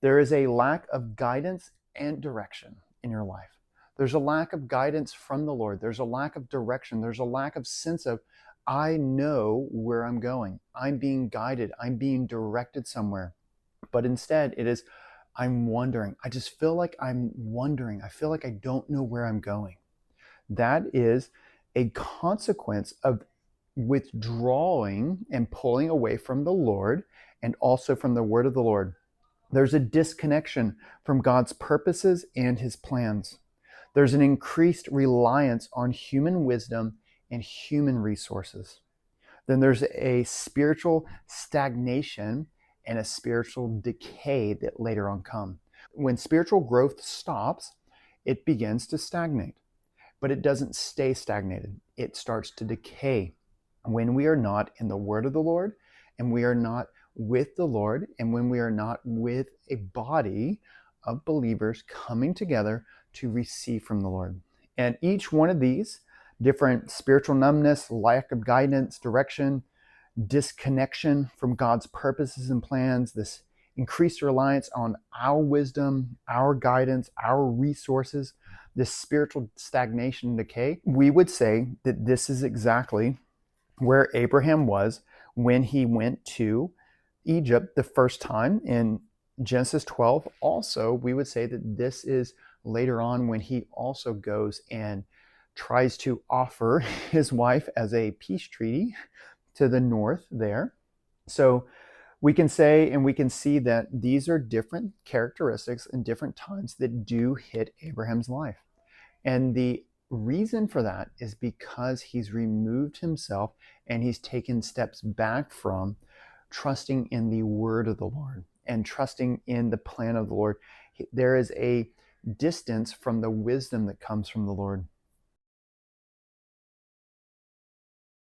There is a lack of guidance and direction in your life. There's a lack of guidance from the Lord. There's a lack of direction. There's a lack of sense of, I know where I'm going. I'm being guided. I'm being directed somewhere. But instead, it is, I'm wondering. I just feel like I'm wondering. I feel like I don't know where I'm going. That is a consequence of withdrawing and pulling away from the Lord and also from the word of the Lord. There's a disconnection from God's purposes and his plans. There's an increased reliance on human wisdom and human resources. Then there's a spiritual stagnation and a spiritual decay that later on come. When spiritual growth stops, it begins to stagnate, but it doesn't stay stagnated. It starts to decay when we are not in the word of the Lord and we are not with the Lord, and when we are not with a body of believers coming together to receive from the Lord. And each one of these different spiritual numbness, lack of guidance, direction, disconnection from God's purposes and plans, this increased reliance on our wisdom, our guidance, our resources, this spiritual stagnation and decay, we would say that this is exactly where Abraham was when he went to Egypt the first time in Genesis 12. Also, we would say that this is later on when he also goes and tries to offer his wife as a peace treaty to the north there. So we can say and we can see that these are different characteristics and different times that do hit Abraham's life. And the reason for that is because he's removed himself and he's taken steps back from trusting in the word of the Lord and trusting in the plan of the Lord. There is a distance from the wisdom that comes from the Lord.